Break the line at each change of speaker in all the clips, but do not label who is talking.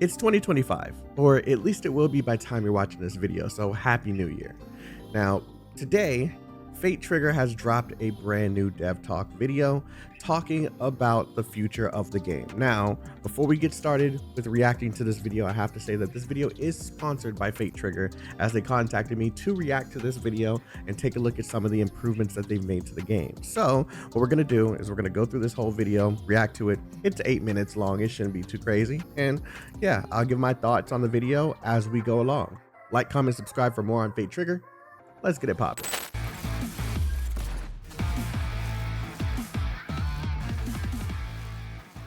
It's 2025, or at least it will be by the time you're watching this video, so Happy New Year. Now, today, Fate Trigger has dropped a brand new Dev Talk video talking about the future of the game. Now, before we get started with reacting to this video, I have to say that this video is sponsored by Fate Trigger, as they contacted me to react to this video and take a look at some of the improvements that they've made to the game. So what we're gonna do is we're gonna go through this whole video, react to it. It's 8 minutes long, it shouldn't be too crazy. And yeah, I'll give my thoughts on the video as we go along. Like, comment, subscribe for more on Fate Trigger. Let's get it popping.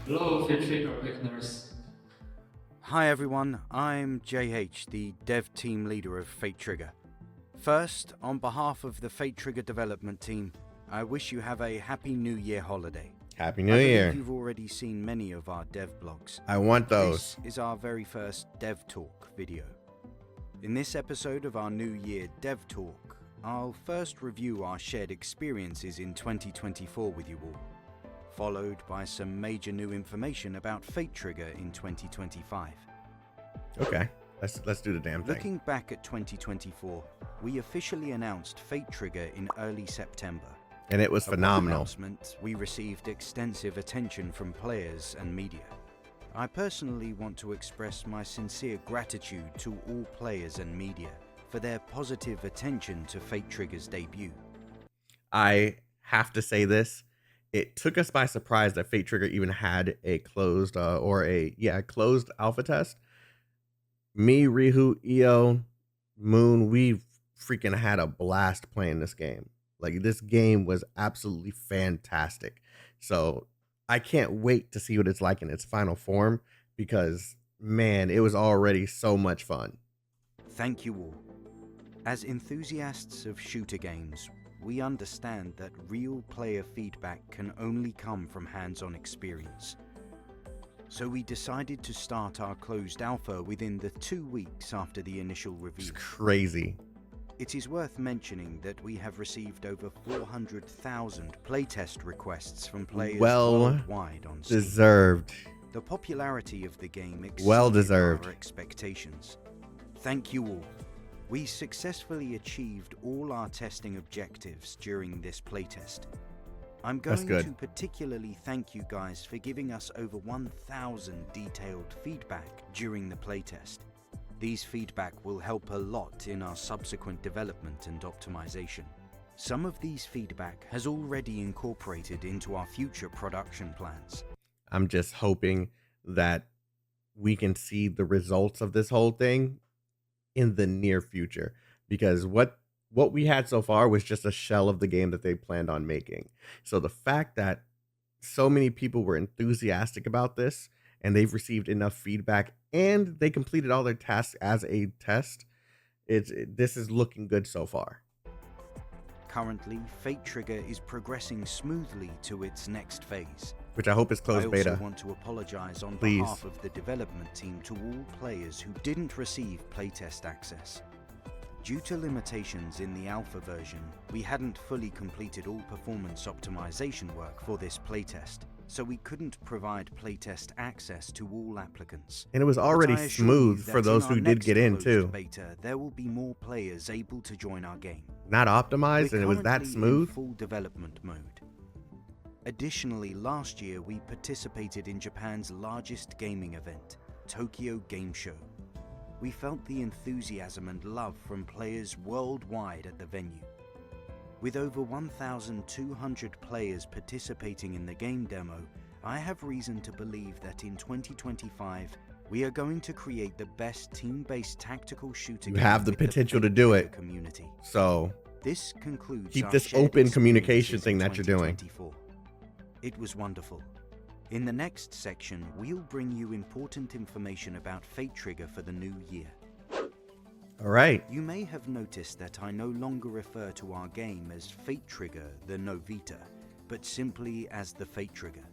Hello, Fate Trigger listeners.
Hi everyone, I'm JH, the dev team leader of Fate Trigger. First, on behalf of the Fate Trigger development team, I wish you have a happy New Year holiday.
Happy New Year.
You've already seen many of our dev blogs.
I want those.
This is our very first Dev Talk video. In this episode of our New Year Dev Talk, I'll first review our shared experiences in 2024 with you all, followed by some major new information about Fate Trigger in 2025.
Okay, let's do the damn thing.
Looking back at 2024, we officially announced Fate Trigger in early September.
And it was phenomenal.
Upon announcement, we received extensive attention from players and media. I personally want to express my sincere gratitude to all players and media for their positive attention to Fate Trigger's debut.
I have to say this. It took us by surprise that Fate Trigger even had a closed closed alpha test. Me, Rihu, Io, Moon, we freaking had a blast playing this game. Like, this game was absolutely fantastic. So I can't wait to see what it's like in its final form, because man, it was already so much fun.
Thank you all. As enthusiasts of shooter games, we understand that real player feedback can only come from hands-on experience. So we decided to start our closed alpha within the 2 weeks after the initial review.
It's crazy.
It is worth mentioning that we have received over 400,000 playtest requests from players worldwide on Steam.
Deserved.
The popularity of the game exceeded our expectations. Thank you all. We successfully achieved all our testing objectives during this playtest. I'm going to particularly thank you guys for giving us over 1,000 detailed feedback during the playtest. These feedback will help a lot in our subsequent development and optimization. Some of these feedback has already incorporated into our future production plans.
I'm just hoping that we can see the results of this whole thing in the near future, because what we had so far was just a shell of the game that they planned on making. So the fact that so many people were enthusiastic about this and they've received enough feedback and they completed all their tasks as a test, this is looking good so far.
Currently, Fate Trigger is progressing smoothly to its next phase,
which I hope is closed beta.
I also want to apologize on behalf of the development team to all players who didn't receive playtest access. Due to limitations in the alpha version, we hadn't fully completed all performance optimization work for this playtest, so we couldn't provide playtest access to all applicants.
And it was already smooth for those who did get in too.
Beta, there will be more players able to join our game.
Not optimized, and it was that smooth.
In full development mode. Additionally, last year we participated in Japan's largest gaming event, Tokyo Game Show. We felt the enthusiasm and love from players worldwide at the venue. With over 1,200 players participating in the game demo, I have reason to believe that in 2025, we are going to create the best team-based tactical shooter game.
You have the potential to do it.
Community.
So
this concludes
keep this open communication thing that you're doing.
It was wonderful. In the next section, we'll bring you important information about Fate Trigger for the new year.
All right.
You may have noticed that I no longer refer to our game as Fate Trigger the Novita, but simply as the Fate Trigger.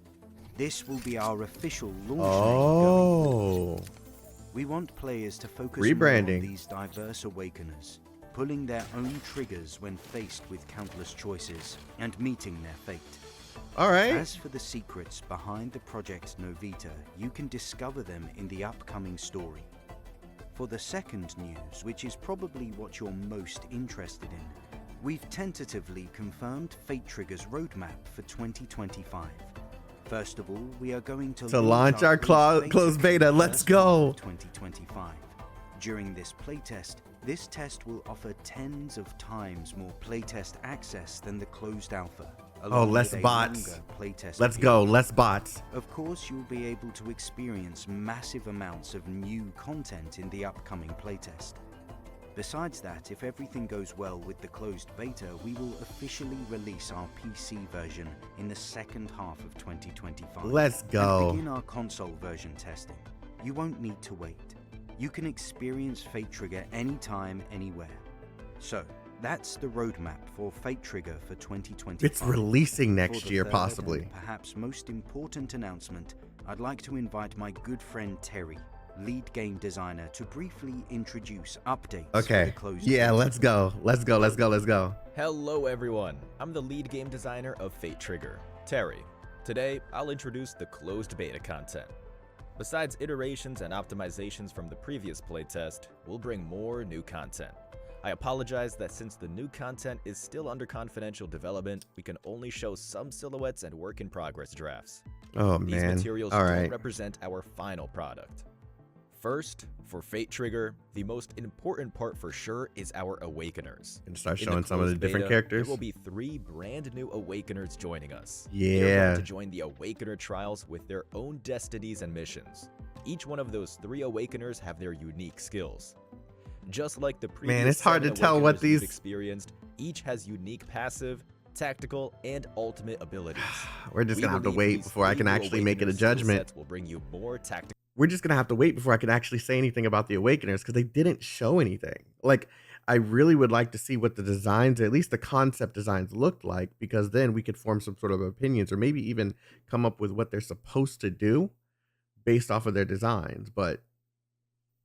This will be our official launch name. We want players to focus more on these diverse awakeners, pulling their own triggers when faced with countless choices and meeting their fate.
All right.
As for the secrets behind the project Novita, you can discover them in the upcoming story. For the second news, which is probably what you're most interested in, we've tentatively confirmed Fate Trigger's roadmap for 2025. First of all, we are going to
launch our closed beta. Let's go.
2025. During this playtest, this test will offer tens of times more playtest access than the closed alpha.
Oh, less bots. Let's go. Less bots.
Of course, you'll be able to experience massive amounts of new content in the upcoming playtest. Besides that, if everything goes well with the closed beta, we will officially release our PC version in the second half of 2025.
Let's go.
And begin our console version testing. You won't need to wait. You can experience Fate Trigger anytime, anywhere. So, that's the roadmap for Fate Trigger for 2025.
It's releasing next year,
third
possibly.
and perhaps most important announcement, I'd like to invite my good friend Terry, lead game designer, to briefly introduce updates for the closed
Yeah,
beta.
let's go. Let's go. Let's go. Let's go.
Hello everyone, I'm the lead game designer of Fate Trigger, Terry. Today, I'll introduce the closed beta content. Besides iterations and optimizations from the previous playtest, we'll bring more new content. I apologize that since the new content is still under confidential development, we can only show some silhouettes and work-in-progress drafts.
Oh,
These
man.
materials
All
don't
right.
represent our final product. First, for Fate Trigger, the most important part for sure is our Awakeners.
And start
In the
showing some of the
closed
different
beta,
characters.
There will be 3 brand new Awakeners joining us.
Yeah.
They're going to join the Awakener trials with their own destinies and missions. Each one of those 3 Awakeners have their unique skills. Just like the previous
Man, it's hard to
7
tell what
Awakeners you've
these-
experienced, each has unique passive, tactical, and ultimate abilities.
We're just
We
gonna have to
believe
wait
these
before I
3
can
new
actually make it a
Awakener skill
judgment.
sets will bring you more tactical.
We're just gonna have to wait before I can actually say anything about the Awakeners because they didn't show anything. Like, I really would like to see what the designs, at least the concept designs, looked like, because then we could form some sort of opinions or maybe even come up with what they're supposed to do based off of their designs. But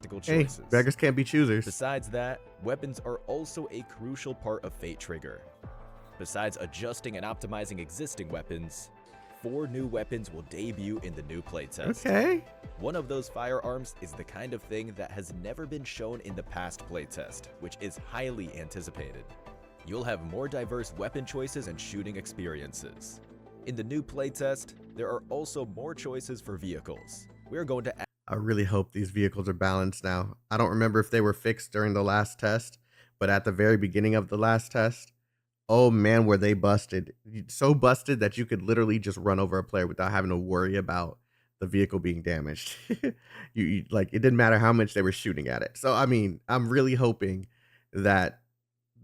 hey,
choices.
beggars can't be choosers.
Besides that, weapons are also a crucial part of Fate Trigger. Besides adjusting and optimizing existing weapons, 4 new weapons will debut in the new playtest.
Okay.
One of those firearms is the kind of thing that has never been shown in the past playtest, which is highly anticipated. You'll have more diverse weapon choices and shooting experiences. In the new playtest, there are also more choices for vehicles. We're going to
I really hope these vehicles are balanced now. I don't remember if they were fixed during the last test, but at the very beginning of the last test, oh man, were they busted. So busted that you could literally just run over a player without having to worry about the vehicle being damaged. you like, it didn't matter how much they were shooting at it. So, I mean, I'm really hoping that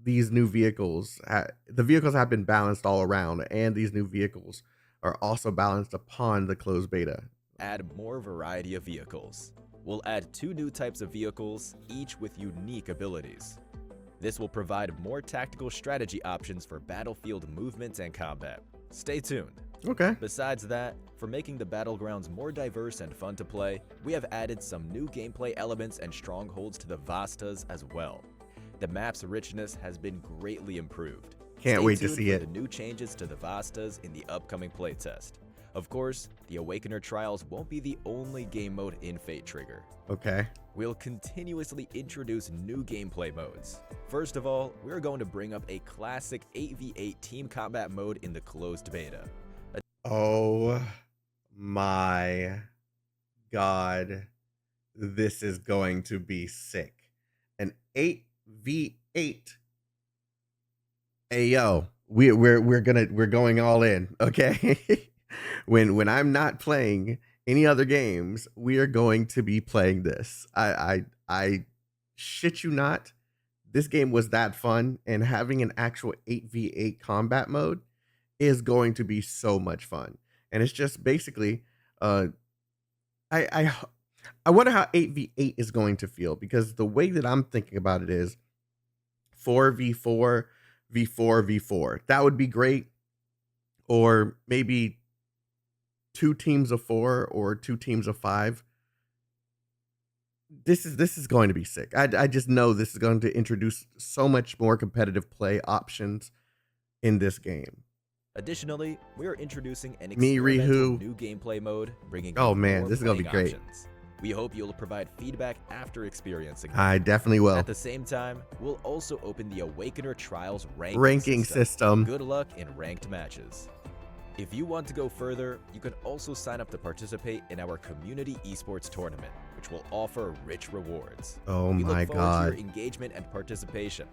these new vehicles, the vehicles have been balanced all around, and these new vehicles are also balanced upon the closed beta.
add more variety of vehicles. We'll add 2 new types of vehicles, each with unique abilities. This will provide more tactical strategy options for battlefield movement and combat. Stay tuned.
Okay.
Besides that, for making the battlegrounds more diverse and fun to play, we have added some new gameplay elements and strongholds to the Vastas as well. The map's richness has been greatly improved.
Can't
Stay
wait to
tuned
see
for
it.
the new changes to the Vastas in the upcoming playtest. Of course, the Awakener Trials won't be the only game mode in Fate Trigger.
Okay.
We'll continuously introduce new gameplay modes. First of all, we're going to bring up a classic 8v8 team combat mode in the closed beta.
Oh my God. This is going to be sick. An 8v8. Hey yo, we're going all in, okay? when I'm not playing any other games, we are going to be playing this. I shit you not. This game was that fun, and having an actual 8v8 combat mode is going to be so much fun. And it's just basically I wonder how 8v8 is going to feel, because the way that I'm thinking about it is 4v4 v4. That would be great. Or maybe 2 teams of 4 or 2 teams of 5. This is going to be sick. I just know this is going to introduce so much more competitive play options in this game.
Additionally, we are introducing an
Me,
experimental
Rihu.
new gameplay mode, bringing
Oh
in
man,
more
this is gonna be
playing
great.
options. We hope you'll provide feedback after experiencing it.
I definitely will.
At the same time, we'll also open the Awakener Trials
Ranking system.
Good luck in ranked matches. If you want to go further, you can also sign up to participate in our community esports tournament, which will offer rich rewards.
Oh
We
my
look forward to
god.
your engagement and participation.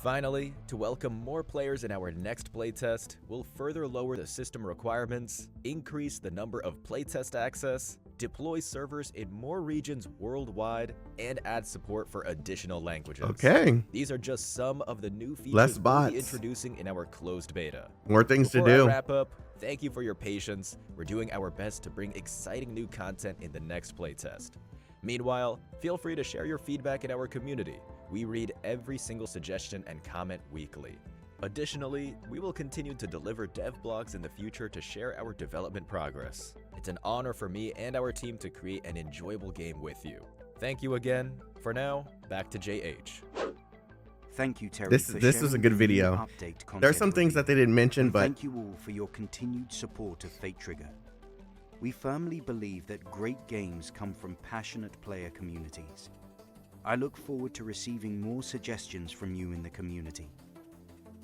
Finally, to welcome more players in our next playtest, we'll further lower the system requirements, increase the number of playtest access, deploy servers in more regions worldwide, and add support for additional languages.
Okay.
These are just some of the new features
Less
we'll
bots.
be introducing in our closed beta.
More things
Before
to
I
do.
wrap up, thank you for your patience. We're doing our best to bring exciting new content in the next playtest. Meanwhile, feel free to share your feedback in our community. We read every single suggestion and comment weekly. Additionally, we will continue to deliver dev blogs in the future to share our development progress. It's an honor for me and our team to create an enjoyable game with you. Thank you again. For now, back to JH.
Thank you, Terry.
This
for
was
sharing
a good
the new
video.
update content
There's some things
review.
that they didn't mention,
And
but
thank you all for your continued support of Fate Trigger. We firmly believe that great games come from passionate player communities. I look forward to receiving more suggestions from you in the community.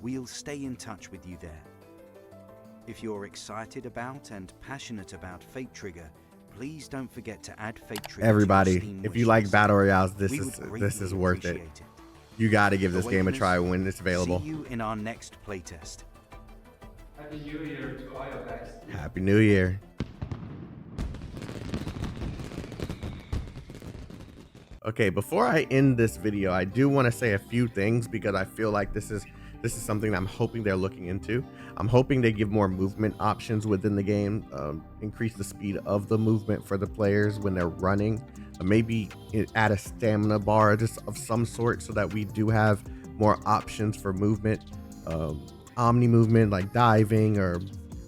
We'll stay in touch with you there. If you're excited about and passionate about Fate Trigger, please don't forget to add Fate Trigger to
everybody,
your Steam
if you like
wishlist.
battle royales,
We
this
would
is
greatly
worth it.
appreciate it.
You got to give this game a
Awakeners,
try when it's available.
See you in our next playtest.
Happy New Year to all you guys.
Happy New Year. Okay, before I end this video, I do want to say a few things because I feel like this is something that I'm hoping they're looking into. I'm hoping they give more movement options within the game, increase the speed of the movement for the players when they're running, maybe add a stamina bar just of some sort so that we do have more options for movement, omni movement like diving or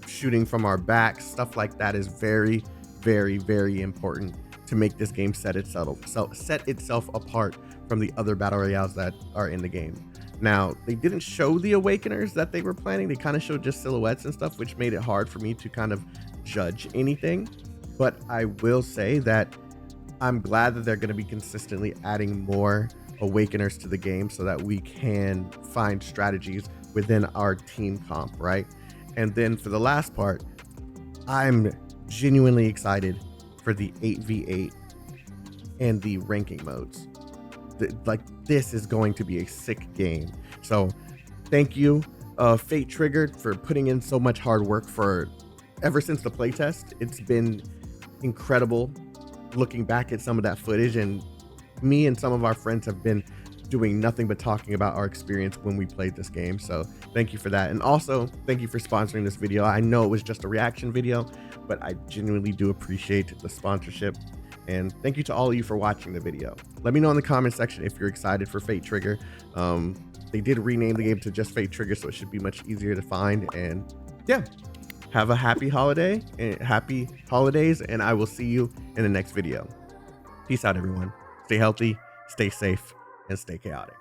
shooting from our backs. Stuff like that is very, very, very important to make this game set itself apart from the other battle royales that are in the game. Now, they didn't show the Awakeners that they were planning. They kind of showed just silhouettes and stuff, which made it hard for me to kind of judge anything. But I will say that I'm glad that they're going to be consistently adding more Awakeners to the game so that we can find strategies within our team comp, right? And then for the last part, I'm genuinely excited for the 8v8 and the ranking modes. This is going to be a sick game. So thank you, Fate Trigger, for putting in so much hard work for ever since the playtest. It's been incredible looking back at some of that footage, and me and some of our friends have been doing nothing but talking about our experience when we played this game. So thank you for that. And also thank you for sponsoring this video. I know it was just a reaction video, but I genuinely do appreciate the sponsorship. And thank you to all of you for watching the video. Let me know in the comment section if you're excited for Fate Trigger. They did rename the game to just Fate Trigger, so it should be much easier to find. And yeah, have a happy holidays, and I will see you in the next video. Peace out, everyone. Stay healthy, stay safe, and stay chaotic.